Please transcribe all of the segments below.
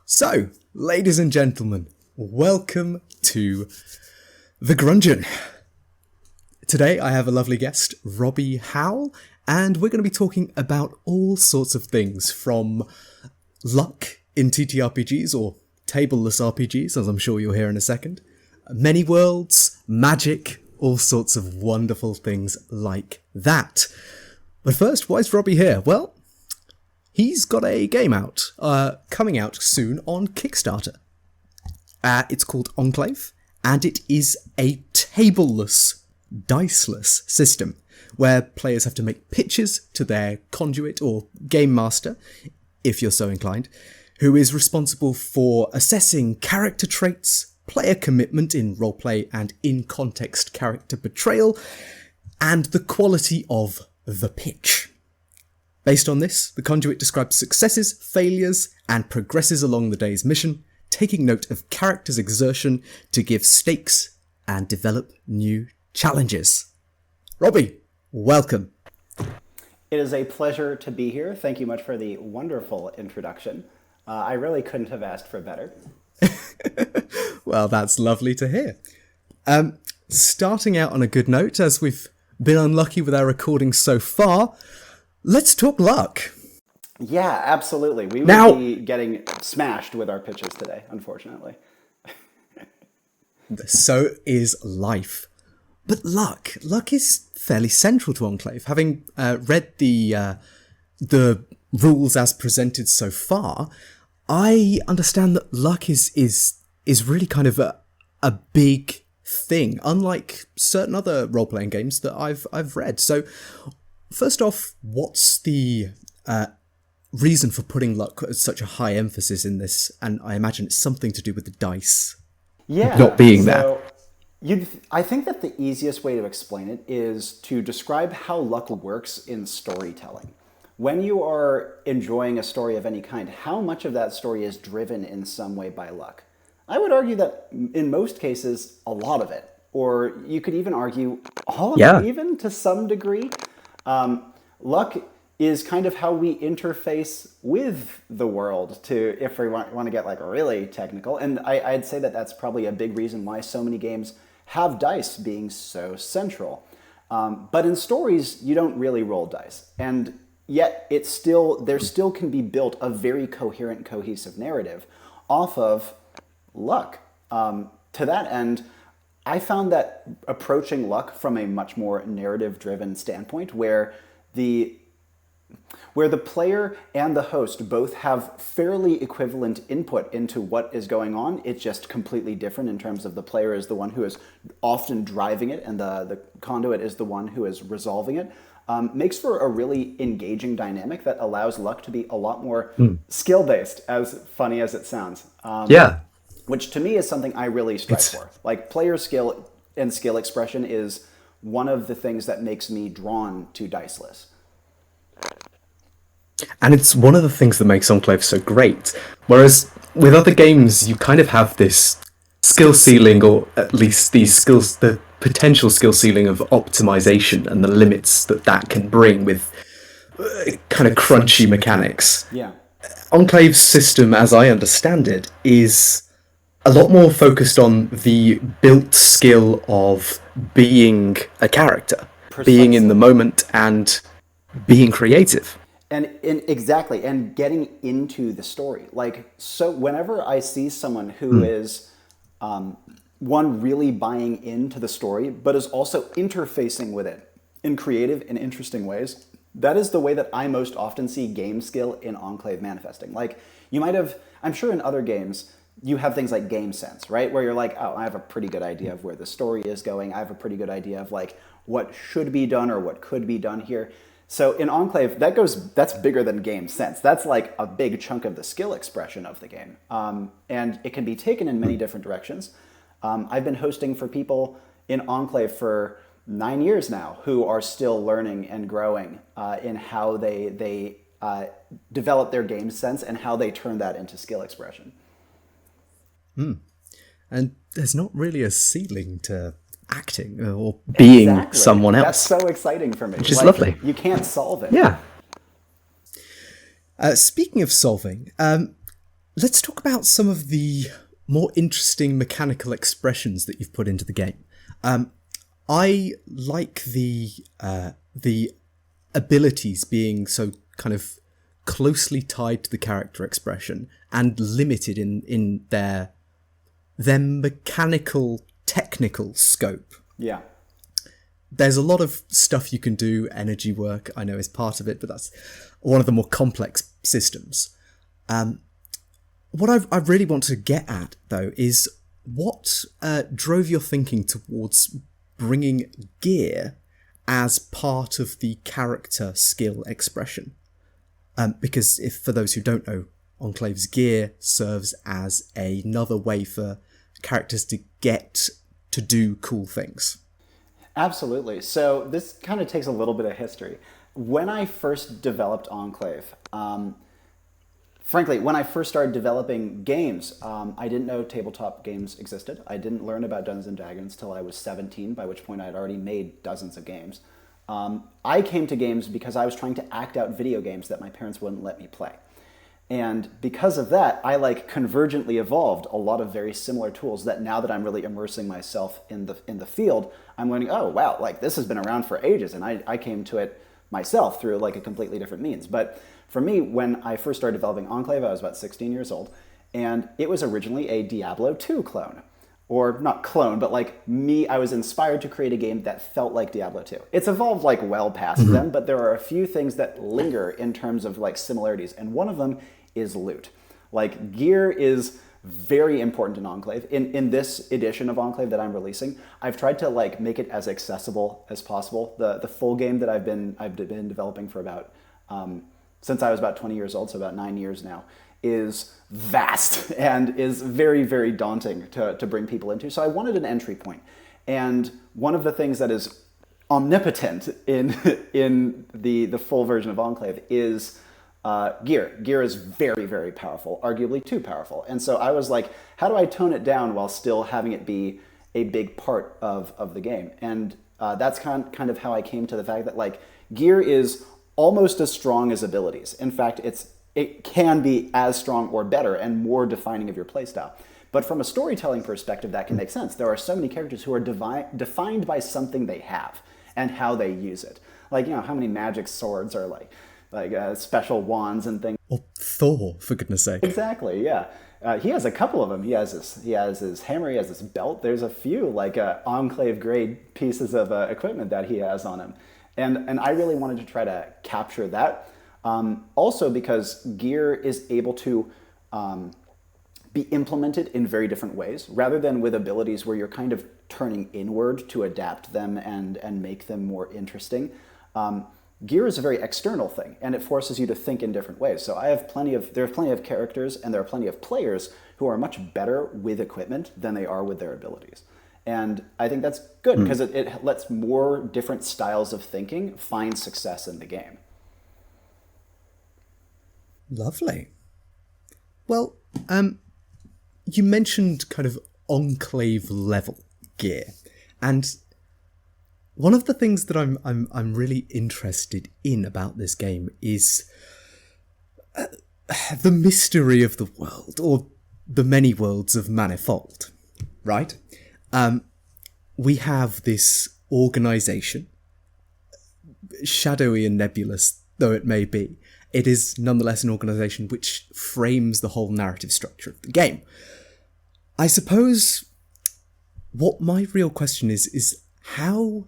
So, ladies and gentlemen, welcome to The Grungeon. Today I have a lovely guest, Robby Howell, and we're going to be talking about all sorts of things from luck in TTRPGs, or tableless RPGs, as I'm sure you'll hear in a second, many worlds, magic, all sorts of wonderful things like that. But first, why is Robby here? Well, he's got a game out, coming out soon on Kickstarter. It's called Enclave, and it is a tableless, diceless system where players have to make pitches to their conduit or game master, if you're so inclined, who is responsible for assessing character traits, player commitment in roleplay and in-context character portrayal, and the quality of the pitch. Based on this, the conduit describes successes, failures, and progresses along the day's mission, taking note of characters' exertion to give stakes and develop new challenges. Robby, welcome. It is a pleasure to be here. Thank you much for the wonderful introduction. I really couldn't have asked for better. Well, that's lovely to hear. Starting out on a good note, as we've been unlucky with our recording so far, let's talk luck. Yeah, absolutely. We would be getting smashed with our pitches today, unfortunately. So is life. But luck is fairly central to Enclave. Having read the rules as presented so far, I understand that luck is really kind of a big thing, unlike certain other role-playing games that I've read. So, first off, what's the reason for putting luck at such a high emphasis in this? And I imagine it's something to do with the dice not being there. I think that the easiest way to explain it is to describe how luck works in storytelling. When you are enjoying a story of any kind, how much of that story is driven in some way by luck? I would argue that in most cases, a lot of it. Or you could even argue all of it, even to some degree. Luck is kind of how we interface with the world, if we want to get like really technical. And I'd say that that's probably a big reason why so many games have dice being so central. But in stories, you don't really roll dice. And yet there still can be built a very coherent, cohesive narrative off of luck. To that end, I found that approaching luck from a much more narrative-driven standpoint, where the player and the host both have fairly equivalent input into what is going on. It's just completely different in terms of the player is the one who is often driving it and the conduit is the one who is resolving it. Makes for a really engaging dynamic that allows luck to be a lot more skill-based, as funny as it sounds. Which to me is something I really strive for. Like, player skill and skill expression is one of the things that makes me drawn to diceless. And it's one of the things that makes Enclave so great. Whereas with other games, you kind of have this skill ceiling, or at least the potential skill ceiling of optimization and the limits that can bring with kind of crunchy mechanics. Yeah. Enclave's system, as I understand it, is a lot more focused on the built skill of being a character, being in the moment and being creative. And exactly, and getting into the story. Like, so whenever I see someone who is, one, really buying into the story, but is also interfacing with it in creative and interesting ways, that is the way that I most often see game skill in Enclave manifesting. Like, you might have, I'm sure in other games, you have things like game sense, right? Where you're like, oh, I have a pretty good idea of where the story is going. I have a pretty good idea of like what should be done or what could be done here. So in Enclave, that's bigger than game sense. That's like a big chunk of the skill expression of the game. And it can be taken in many different directions. I've been hosting for people in Enclave for 9 years now who are still learning and growing in how they develop their game sense and how they turn that into skill expression. And there's not really a ceiling to acting or being someone else. That's so exciting for me. Which is lovely. You can't solve it. Yeah. Speaking of solving, let's talk about some of the more interesting mechanical expressions that you've put into the game. I like the abilities being so kind of closely tied to the character expression and limited in their mechanical, technical scope. Yeah. There's a lot of stuff you can do. Energy work, I know, is part of it, but that's one of the more complex systems. What I really want to get at, though, is what drove your thinking towards bringing gear as part of the character skill expression. Because if, for those who don't know, Enclave's gear serves as another way for characters to get to do cool things. Absolutely. So this kind of takes a little bit of history. When I first developed Enclave, frankly, when I first started developing games, I didn't know tabletop games existed. I didn't learn about Dungeons and Dragons till I was 17, by which point I had already made dozens of games. I came to games because I was trying to act out video games that my parents wouldn't let me play. And because of that, I convergently evolved a lot of very similar tools that now that I'm really immersing myself in the field, I'm learning, oh, wow, this has been around for ages. And I came to it myself through a completely different means. But for me, when I first started developing Enclave, I was about 16 years old. And it was originally a Diablo 2 clone. Or not clone, but I was inspired to create a game that felt like Diablo 2. It's evolved well past them, but there are a few things that linger in terms of similarities. And one of them is loot. Gear is very important in Enclave. In this edition of Enclave that I'm releasing, I've tried to make it as accessible as possible. The full game that I've been developing for about since I was about 20 years old, so about 9 years now, is vast and is very, very daunting to bring people into. So I wanted an entry point. And one of the things that is omnipotent in the full version of Enclave is gear. Gear is very, very powerful, arguably too powerful. And so I was like, how do I tone it down while still having it be a big part of the game? And that's kind of how I came to the fact that gear is almost as strong as abilities. In fact, it can be as strong or better and more defining of your playstyle. But from a storytelling perspective, that can make sense. There are so many characters who are defined by something they have and how they use it. How many magic swords are special wands and things. Or Thor, for goodness sake. Exactly, yeah. He has a couple of them. He has his hammer, he has his belt. There's a few Enclave grade pieces of equipment that he has on him. And I really wanted to try to capture that. Also because gear is able to be implemented in very different ways, rather than with abilities where you're kind of turning inward to adapt them and make them more interesting. Gear is a very external thing, and it forces you to think in different ways. So there are plenty of characters, and there are plenty of players who are much better with equipment than they are with their abilities. And I think that's good because it lets more different styles of thinking find success in the game. Lovely. Well, you mentioned kind of Enclave level gear, and one of the things that I'm really interested in about this game is the mystery of the world, or the many worlds of Manifold, right? We have this organisation, shadowy and nebulous though it may be. It is nonetheless an organisation which frames the whole narrative structure of the game. I suppose what my real question is how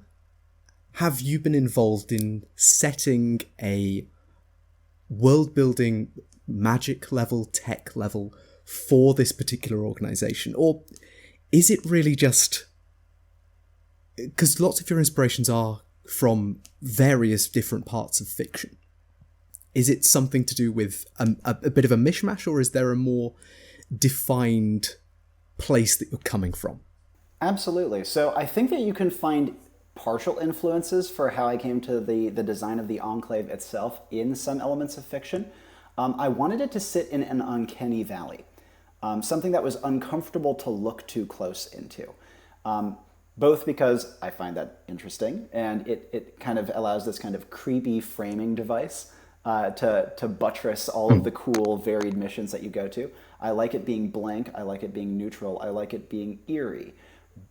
have you been involved in setting a world-building magic level, tech level for this particular organisation? Or is it really just... because lots of your inspirations are from various different parts of fiction. Is it something to do with a bit of a mishmash, or is there a more defined place that you're coming from? Absolutely. So I think that you can find partial influences for how I came to the design of the Enclave itself in some elements of fiction. I wanted it to sit in an uncanny valley, something that was uncomfortable to look too close into. Both because I find that interesting, and it kind of allows this kind of creepy framing device to buttress all of the cool, varied missions that you go to. I like it being blank. I like it being neutral. I like it being eerie.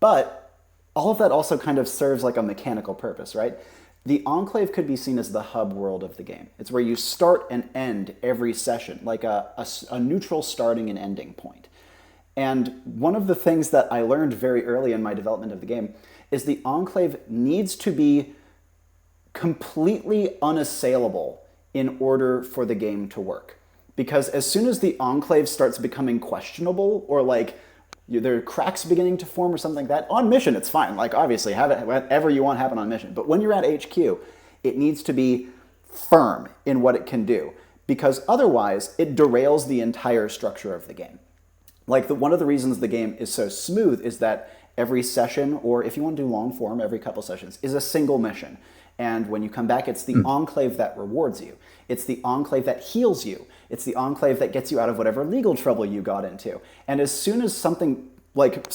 But all of that also kind of serves like a mechanical purpose, right? The Enclave could be seen as the hub world of the game. It's where you start and end every session, like a neutral starting and ending point. And one of the things that I learned very early in my development of the game is the Enclave needs to be completely unassailable in order for the game to work. Because as soon as the Enclave starts becoming questionable, or like there are cracks beginning to form or something like that, on mission it's fine. Like obviously have it whatever you want happen on mission. But when you're at HQ, it needs to be firm in what it can do. Because otherwise it derails the entire structure of the game. Like one of the reasons the game is so smooth is that every session, or if you want to do long form, every couple sessions, is a single mission. And when you come back, it's the Enclave that rewards you. It's the Enclave that heals you. It's the Enclave that gets you out of whatever legal trouble you got into. And as soon as something like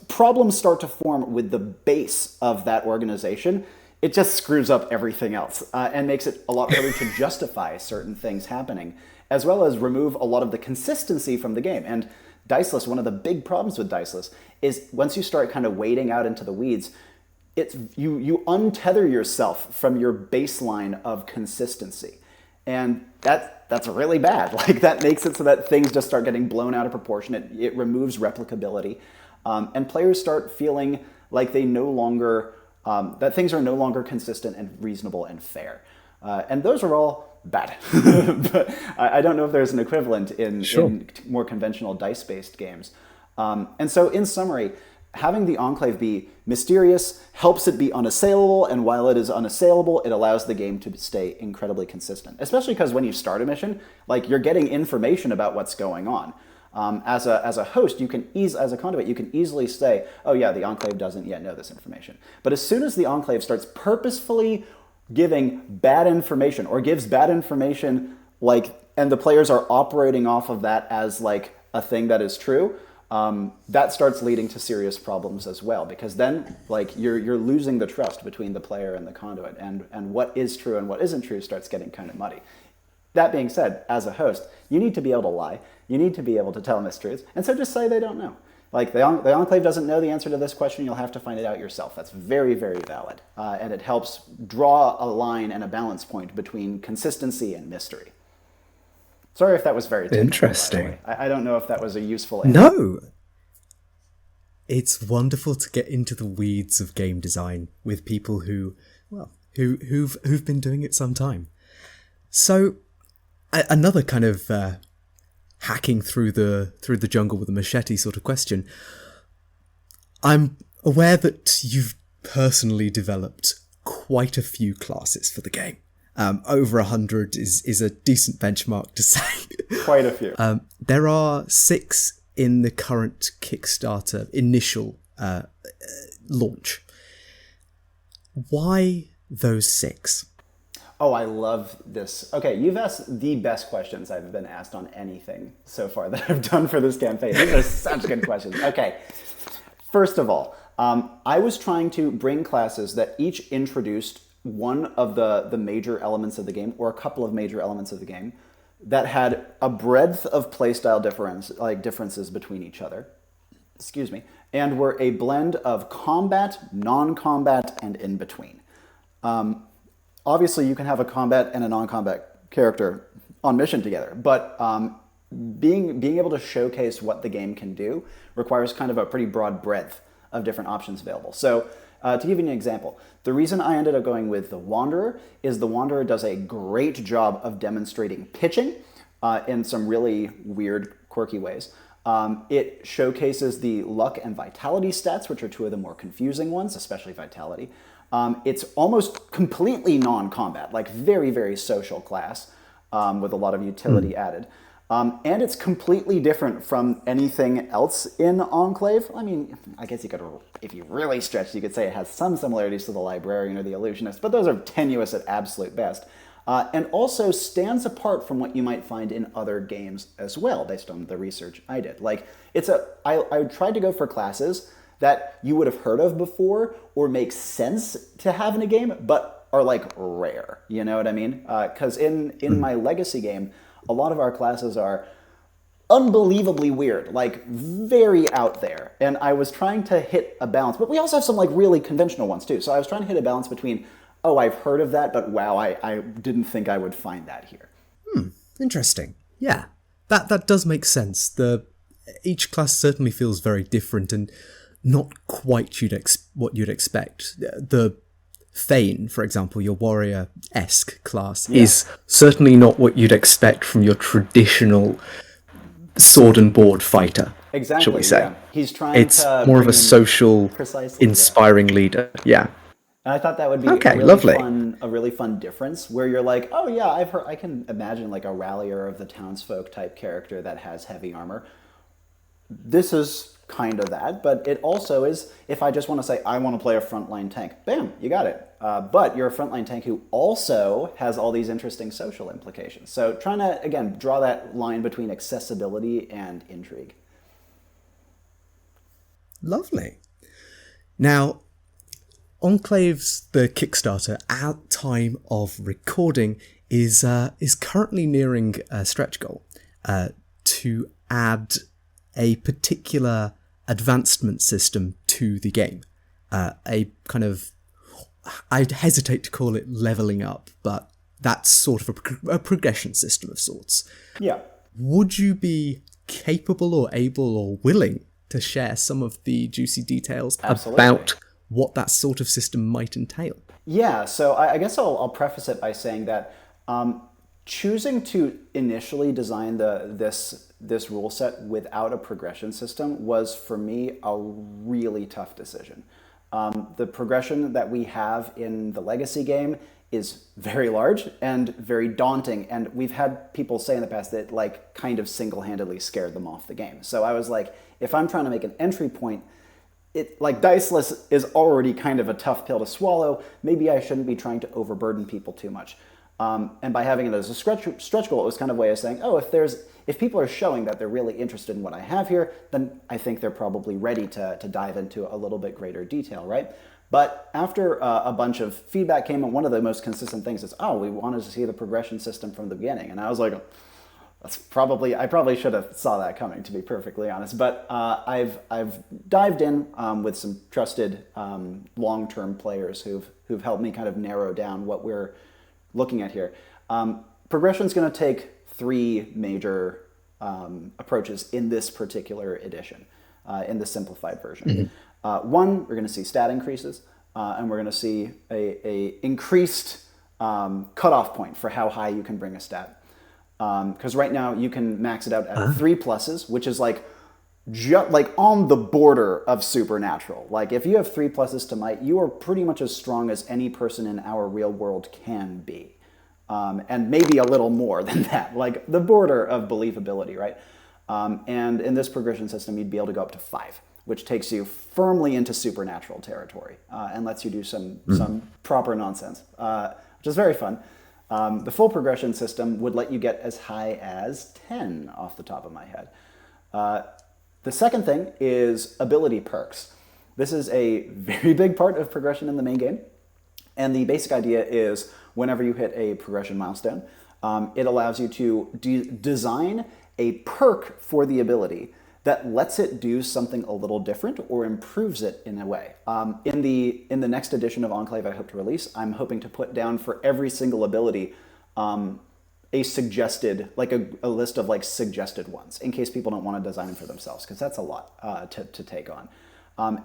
problems start to form with the base of that organization, it just screws up everything else and makes it a lot harder to justify certain things happening, as well as remove a lot of the consistency from the game. And Diceless, one of the big problems with Diceless is once you start kind of wading out into the weeds, it's you untether yourself from your baseline of consistency. And that's really bad. Like that makes it so that things just start getting blown out of proportion. It removes replicability. And players start feeling like they no longer, that things are no longer consistent and reasonable and fair. And those are all bad. But I don't know if there's an equivalent in more conventional dice-based games. And so in summary, having the Enclave be mysterious helps it be unassailable, and while it is unassailable, it allows the game to stay incredibly consistent. Especially because when you start a mission, like you're getting information about what's going on. As a host, as a conduit, you can easily say, oh yeah, the Enclave doesn't yet know this information. But as soon as the Enclave starts purposefully giving bad information, or gives bad information, and the players are operating off of that as like a thing that is true, that starts leading to serious problems as well, because then like you're losing the trust between the player and the conduit, and what is true and what isn't true starts getting kind of muddy. That being said, as a host, you need to be able to lie. You need to be able to tell mistruths, and so just say they don't know. Like the Enclave doesn't know the answer to this question, you'll have to find it out yourself. That's very, very valid, and it helps draw a line and a balance point between consistency and mystery. Sorry if that was very technical, interesting. I don't know if that was a useful answer. No. It's wonderful to get into the weeds of game design with people who've been doing it some time. So another kind of hacking through the jungle with a machete sort of question. I'm aware that you've personally developed quite a few classes for the game. Over 100 is a decent benchmark to say. Quite a few. There are 6 in the current Kickstarter initial launch. Why those 6? Oh, I love this. Okay, you've asked the best questions I've been asked on anything so far that I've done for this campaign. These are such good questions. Okay, first of all, I was trying to bring classes that each introduced one of the major elements of the game, or a couple of major elements of the game, that had a breadth of playstyle differences between each other, and were a blend of combat, non-combat, and in between. Obviously, you can have a combat and a non-combat character on mission together, but being able to showcase what the game can do requires kind of a pretty broad breadth of different options available. So, to give you an example, the reason I ended up going with the Wanderer is the Wanderer does a great job of demonstrating pitching in some really weird, quirky ways. It showcases the luck and vitality stats, which are 2 of the more confusing ones, especially vitality. It's almost completely non-combat, like very, very social class with a lot of utility added. And it's completely different from anything else in Enclave. I mean, I guess you could, if you really stretch, you could say it has some similarities to the Librarian or the Illusionist, but those are tenuous at absolute best. And also stands apart from what you might find in other games as well, based on the research I did. Like, I tried to go for classes that you would have heard of before or make sense to have in a game, but are like rare. You know what I mean? Because in my Legacy game, a lot of our classes are unbelievably weird, like very out there. And I was trying to hit a balance, but we also have some like really conventional ones too. So I was trying to hit a balance between, oh, I've heard of that, but wow, I didn't think I would find that here. Interesting. Yeah, that does make sense. Each class certainly feels very different and not quite what you'd expect. The Thane, for example, your warrior-esque class, is certainly not what you'd expect from your traditional sword and board fighter. Exactly. Shall we say? Yeah. He's trying It's to more of bring a social, precisely, inspiring leader. Yeah. And I thought that would be Okay, a really fun difference where you're like, oh yeah, I can imagine like a rallier of the townsfolk type character that has heavy armor. This is kind of that, but it also is, if I just want to say, I want to play a frontline tank, bam, you got it. But you're a frontline tank who also has all these interesting social implications. So trying to, again, draw that line between accessibility and intrigue. Lovely. Now, Enclave's the Kickstarter at time of recording is currently nearing a stretch goal to add a particular advancement system to the game. A kind of, I'd hesitate to call it leveling up, but that's sort of a progression system of sorts. Yeah. Would you be capable or able or willing to share some of the juicy details about what that sort of system might entail? Yeah, so I guess I'll preface it by saying that choosing to initially design this rule set without a progression system was, for me, a really tough decision. The progression that we have in the Legacy game is very large and very daunting, and we've had people say in the past that like kind of single-handedly scared them off the game. So I was like, if I'm trying to make an entry point, it like diceless is already kind of a tough pill to swallow. Maybe I shouldn't be trying to overburden people too much. And by having it as a stretch goal, it was kind of a way of saying, oh, if people are showing that they're really interested in what I have here, then I think they're probably ready to dive into a little bit greater detail, right? But after a bunch of feedback came, and one of the most consistent things is, oh, we wanted to see the progression system from the beginning. And I was like, I probably should have saw that coming, to be perfectly honest. But I've dived in with some trusted long-term players who've helped me kind of narrow down what we're looking at here. Progression is going to take three major approaches in this particular edition, in the simplified version. Mm-hmm. One, we're going to see stat increases, and we're going to see a increased cutoff point for how high you can bring a stat. Because right now you can max it out at 3 pluses, which is like on the border of supernatural. Like if you have 3 pluses to might, you are pretty much as strong as any person in our real world can be. And maybe a little more than that, like the border of believability, right? And in this progression system, you'd be able to go up to 5, which takes you firmly into supernatural territory and lets you do some proper nonsense, which is very fun. The full progression system would let you get as high as 10 off the top of my head. The second thing is ability perks. This is a very big part of progression in the main game. And the basic idea is whenever you hit a progression milestone, it allows you to design a perk for the ability that lets it do something a little different or improves it in a way. In the next edition of Enclave I hope to release, I'm hoping to put down for every single ability a suggested, like a list of like suggested ones, in case people don't want to design them for themselves, because that's a lot to take on.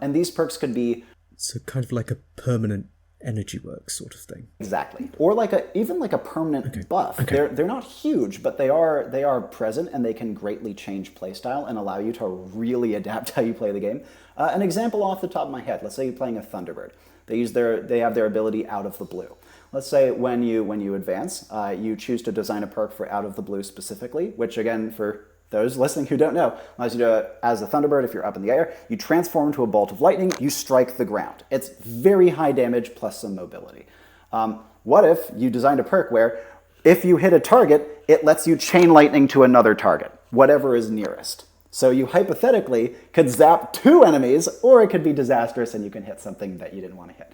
And these perks could be... So kind of like a permanent energy work sort of thing. Exactly. Or even like a permanent buff. Okay. They're not huge, but they are present, and they can greatly change playstyle and allow you to really adapt how you play the game. An example off the top of my head, let's say you're playing a Thunderbird. They have their ability Out of the Blue. Let's say when you advance, you choose to design a perk for Out of the Blue specifically, which again, for those listening who don't know, allows you to, as a Thunderbird, if you're up in the air, you transform into a bolt of lightning, you strike the ground. It's very high damage plus some mobility. What if you designed a perk where if you hit a target, it lets you chain lightning to another target, whatever is nearest. So you hypothetically could zap 2 enemies, or it could be disastrous and you can hit something that you didn't want to hit.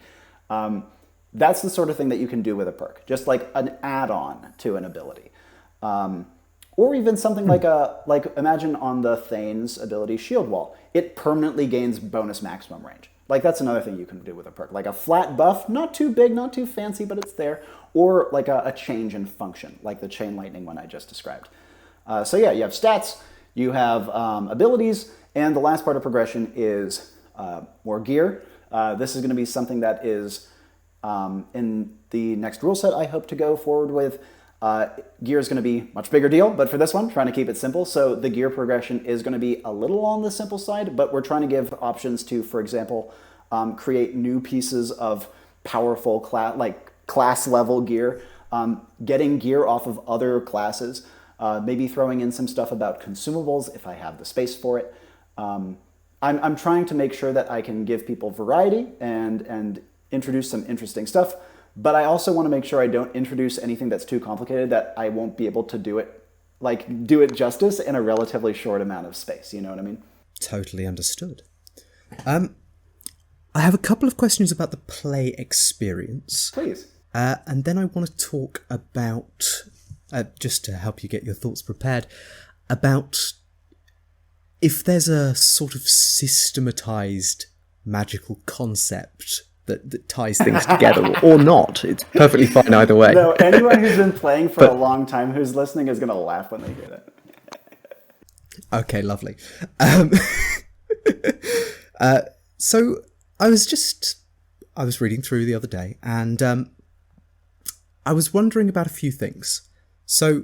That's the sort of thing that you can do with a perk, just like an add-on to an ability. Or even something like imagine on the Thane's ability Shield Wall. It permanently gains bonus maximum range. Like that's another thing you can do with a perk. Like a flat buff, not too big, not too fancy, but it's there. Or like a change in function, like the Chain Lightning one I just described. So yeah, you have stats, you have abilities, and the last part of progression is more gear. This is going to be something that is in the next rule set I hope to go forward with. Gear is going to be a much bigger deal, but for this one, trying to keep it simple. So the gear progression is going to be a little on the simple side, but we're trying to give options to, for example, create new pieces of powerful class level gear, getting gear off of other classes, maybe throwing in some stuff about consumables if I have the space for it. I'm trying to make sure that I can give people variety and introduce some interesting stuff. But I also want to make sure I don't introduce anything that's too complicated that I won't be able to do it justice in a relatively short amount of space. You know what I mean? Totally understood. I have a couple of questions about the play experience. Please. And then I want to talk about, just to help you get your thoughts prepared, about if there's a sort of systematized magical concept that ties things together or not. It's perfectly fine either way. No, anyone who's been playing for a long time who's listening is going to laugh when they hear that. Okay, lovely. So I was reading through the other day and I was wondering about a few things. So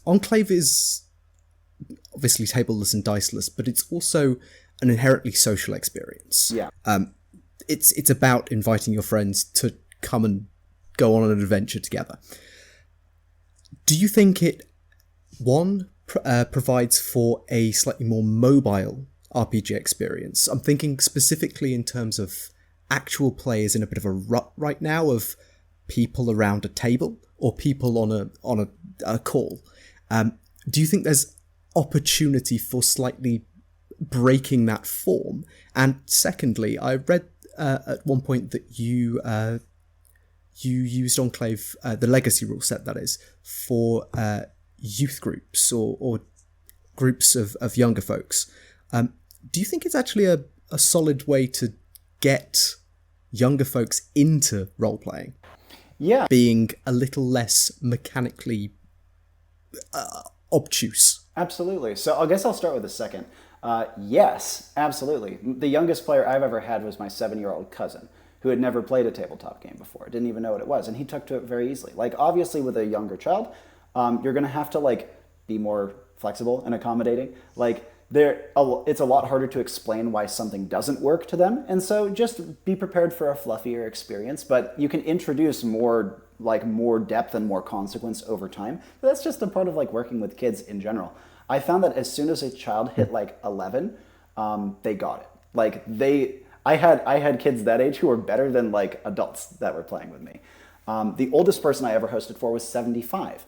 Enclave is obviously tableless and diceless, but it's also an inherently social experience. Yeah. It's about inviting your friends to come and go on an adventure together. Do you think it, provides for a slightly more mobile RPG experience? I'm thinking specifically in terms of actual players in a bit of a rut right now of people around a table or people on a call. Do you think there's opportunity for slightly breaking that form? And secondly, I read at one point that you used Enclave, the legacy rule set that is, for youth groups or groups of younger folks. Do you think it's actually a solid way to get younger folks into role-playing? Yeah. Being a little less mechanically obtuse. Absolutely. So I guess I'll start with the second. Yes, absolutely. The youngest player I've ever had was my 7-year-old cousin, who had never played a tabletop game before, didn't even know what it was, and he took to it very easily. Like, obviously, with a younger child, you're going to have to, be more flexible and accommodating. It's a lot harder to explain why something doesn't work to them, and so just be prepared for a fluffier experience, but you can introduce more depth and more consequence over time. But that's just a part of, working with kids in general. I found that as soon as a child hit 11, they got it. I had kids that age who were better than adults that were playing with me. The oldest person I ever hosted for was 75.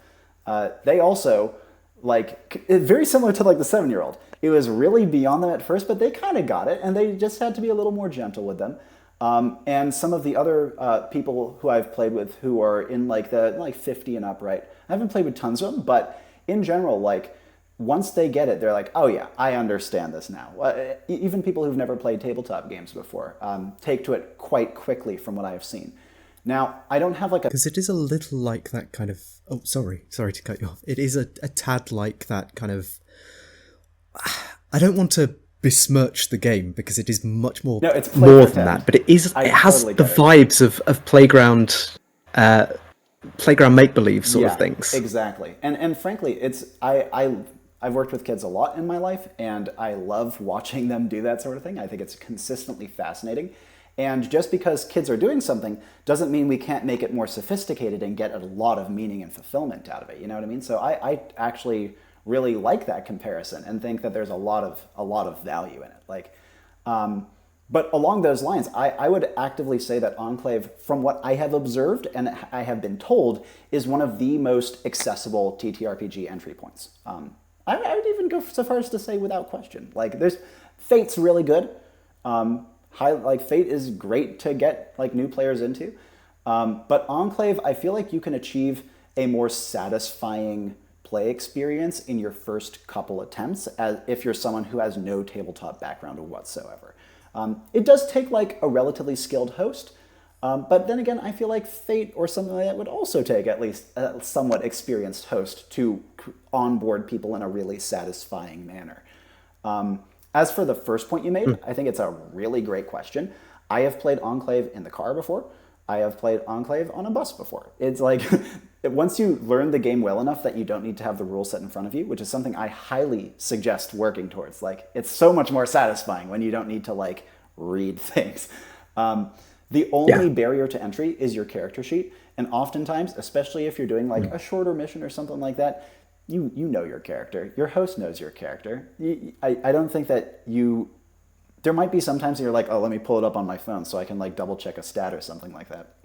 They also very similar to the 7-year-old. It was really beyond them at first, but they kind of got it, and they just had to be a little more gentle with them. And some of the other people who I've played with who are in the 50 and up, right? I haven't played with tons of them, but in general, once they get it, they're like, oh yeah, I understand this now. Even people who've never played tabletop games before take to it quite quickly from what I have seen. Now, I don't have Because it is a little like that kind of... Oh, sorry to cut you off. It is a tad like that kind of... I don't want to besmirch the game because it is much more, it's more than that, but it has totally the vibes of playground make-believe sort of things. Exactly. And frankly, I've worked with kids a lot in my life, and I love watching them do that sort of thing. I think it's consistently fascinating. And just because kids are doing something doesn't mean we can't make it more sophisticated and get a lot of meaning and fulfillment out of it. You know what I mean? So I actually really like that comparison and think that there's a lot of value in it. But along those lines, I would actively say that Enclave, from what I have observed and I have been told, is one of the most accessible TTRPG entry points. I would even go so far as to say without question. Fate's really good. Fate is great to get new players into. But Enclave, I feel like you can achieve a more satisfying play experience in your first couple attempts, as if you're someone who has no tabletop background whatsoever. It does take like a relatively skilled host, but then again, I feel like Fate or something like that would also take at least a somewhat experienced host to onboard people in a really satisfying manner. As for the first point you made, I think it's a really great question. I have played Enclave in the car before. I have played Enclave on a bus before. It's like, once you learn the game well enough that you don't need to have the rules set in front of you, which is something I highly suggest working towards. Like, it's so much more satisfying when you don't need to like read things. The only barrier to entry is your character sheet. And oftentimes, especially if you're doing like a shorter mission or something like that, you know your character. Your host knows your character. I don't think that you... There might be sometimes you're like, oh, let me pull it up on my phone so I can like double check a stat or something like that.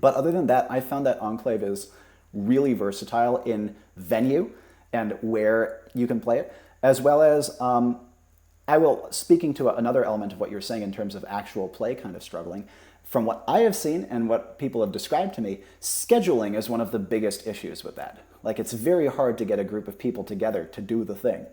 But other than that, I found that Enclave is really versatile in venue and where you can play it, as well as speaking to another element of what you're saying in terms of actual play kind of struggling. From what I have seen and what people have described to me, scheduling is one of the biggest issues with that. Like, it's very hard to get a group of people together to do the thing.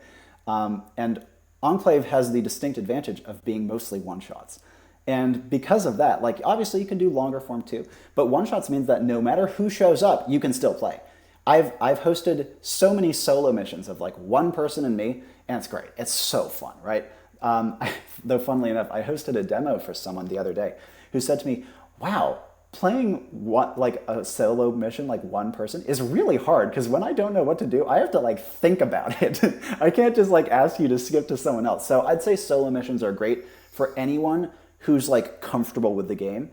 And Enclave has the distinct advantage of being mostly one-shots. And because of that, like, obviously you can do longer form too, but one-shots means that no matter who shows up, you can still play. I've hosted so many solo missions of like one person and me, and it's great. It's so fun, right? Though funnily enough, I hosted a demo for someone the other day who said to me, wow, playing like a solo mission, like one person, is really hard because when I don't know what to do, I have to like think about it. I can't just like ask you to skip to someone else. So I'd say solo missions are great for anyone who's like comfortable with the game,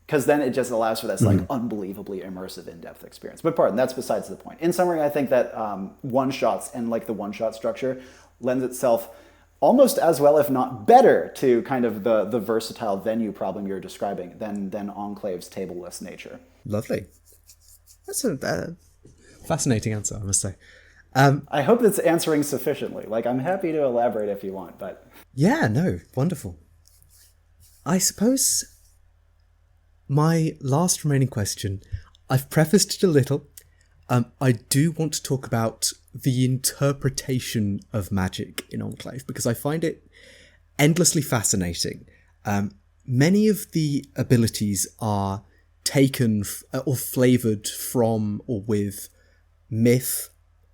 because then it just allows for this like unbelievably immersive, in-depth experience. But pardon, that's besides the point. In summary, I think that one-shots and like the one-shot structure lends itself almost as well, if not better, to kind of the versatile venue problem you're describing than Enclave's tableless nature. Lovely. That's a fascinating answer, I must say. I hope that's answering sufficiently. Like, I'm happy to elaborate if you want, but... Yeah, no, wonderful. I suppose my last remaining question, I've prefaced it a little. I do want to talk about the interpretation of magic in Enclave, because I find it endlessly fascinating. Many of the abilities are taken or flavoured from or with myth,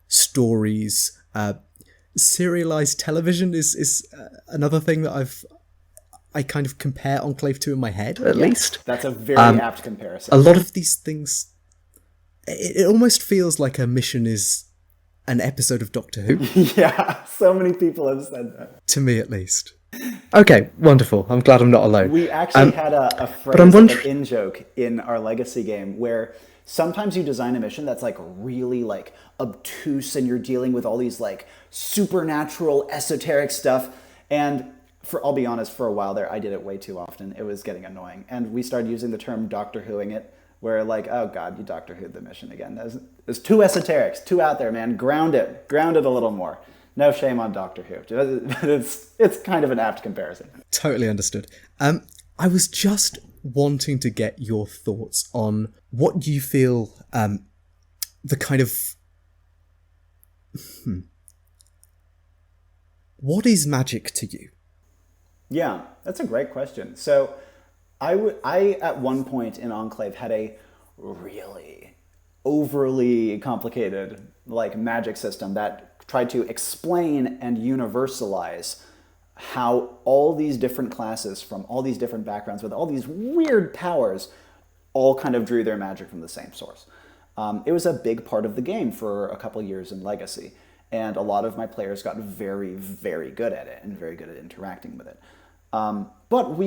stories. Serialized television is another thing that I kind of compare Enclave to in my head, at least. That's a very apt comparison. A lot of these things, it almost feels like a mission is an episode of Doctor Who. Yeah, so many people have said that. To me, at least. Okay, wonderful. I'm glad I'm not alone. We actually had a phrase, like an in-joke in our Legacy game where sometimes you design a mission that's like really like obtuse and you're dealing with all these like supernatural, esoteric stuff. And I'll be honest, for a while there, I did it way too often. It was getting annoying. And we started using the term Doctor Whoing it, where like, oh God, you Doctor Who'd the mission again. There's too esoteric, it's too out there, man. Ground it a little more. No shame on Doctor Who. It's kind of an apt comparison. Totally understood. I was just wanting to get your thoughts on what you feel the kind of... What is magic to you? Yeah, that's a great question. So I at one point in Enclave had a really overly complicated like magic system that tried to explain and universalize how all these different classes from all these different backgrounds with all these weird powers all kind of drew their magic from the same source. It was a big part of the game for a couple years in Legacy, and a lot of my players got very, very good at it and very good at interacting with it. But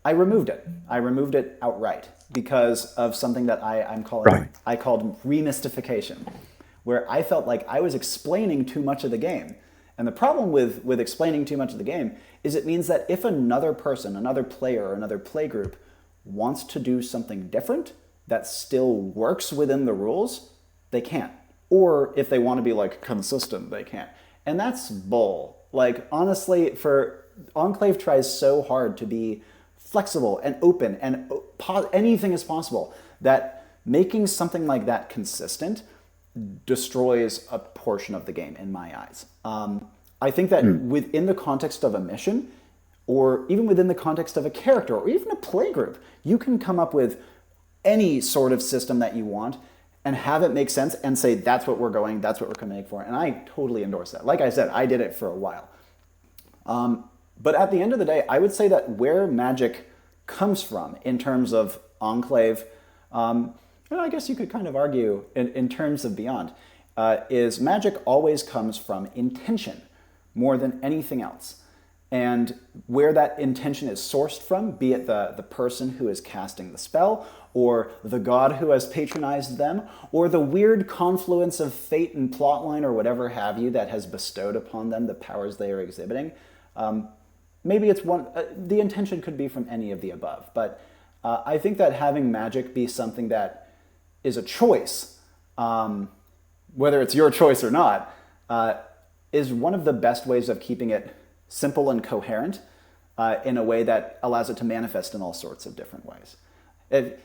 I removed it. I removed it outright because of something that I called remystification, where I felt like I was explaining too much of the game. And the problem with explaining too much of the game is it means that if another person, another player, or another play group wants to do something different that still works within the rules, they can't. Or if they want to be like consistent, they can't. And that's bull. Like, honestly, Enclave tries so hard to be flexible and open and anything is possible, that making something like that consistent destroys a portion of the game in my eyes. I think that within the context of a mission, or even within the context of a character, or even a playgroup, you can come up with any sort of system that you want and have it make sense and say, that's what we're coming for. And I totally endorse that. Like I said, I did it for a while. But at the end of the day, I would say that where magic comes from in terms of Enclave, I guess you could kind of argue in terms of Beyond, is magic always comes from intention more than anything else. And where that intention is sourced from, be it the person who is casting the spell, or the god who has patronized them, or the weird confluence of fate and plotline or whatever have you that has bestowed upon them the powers they are exhibiting, maybe it's the intention could be from any of the above. But I think that having magic be something that is a choice, whether it's your choice or not, is one of the best ways of keeping it simple and coherent in a way that allows it to manifest in all sorts of different ways.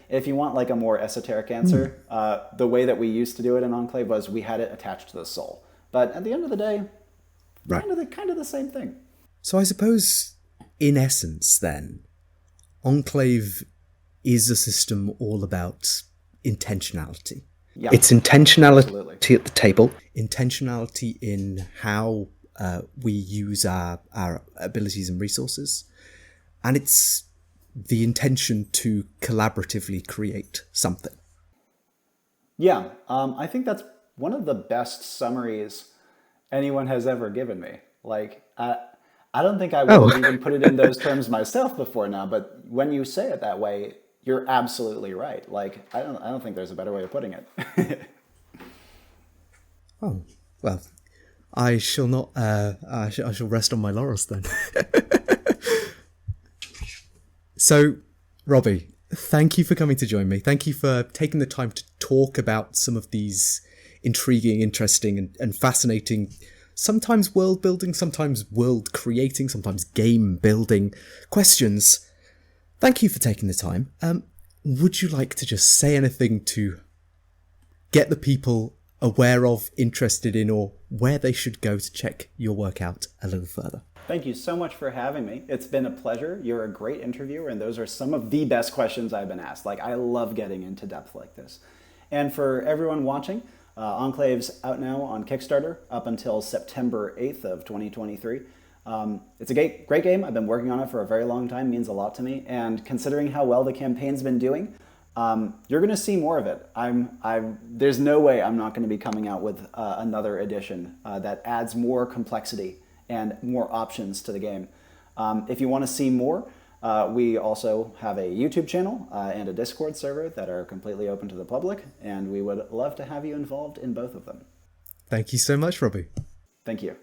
If you want like a more esoteric answer, the way that we used to do it in Enclave was we had it attached to the soul. But at the end of the day, right, kind of the same thing. So I suppose, in essence, then, Enclave is a system all about intentionality. Yeah, it's intentionality absolutely. At the table, intentionality in how we use our abilities and resources, and it's the intention to collaboratively create something. Yeah, I think that's one of the best summaries anyone has ever given me. Like, I don't think I would have even put it in those terms myself before now, but when you say it that way, you're absolutely right. Like, I don't think there's a better way of putting it. Oh, well, I shall not. I shall rest on my laurels then. So, Robby, thank you for coming to join me. Thank you for taking the time to talk about some of these intriguing, interesting, and fascinating, sometimes world building, sometimes world creating, sometimes game building questions. Thank you for taking the time. Would you like to just say anything to get the people aware of, interested in, or where they should go to check your work out a little further? Thank you so much for having me. It's been a pleasure. You're a great interviewer, and those are some of the best questions I've been asked. Like, I love getting into depth like this. And for everyone watching, Enclave's out now on Kickstarter up until September 8th of 2023. It's a great game. I've been working on it for a very long time. It means a lot to me. And considering how well the campaign's been doing, you're going to see more of it. There's no way I'm not going to be coming out with another edition that adds more complexity and more options to the game. If you want to see more, we also have a YouTube channel and a Discord server that are completely open to the public, and we would love to have you involved in both of them. Thank you so much, Robby. Thank you.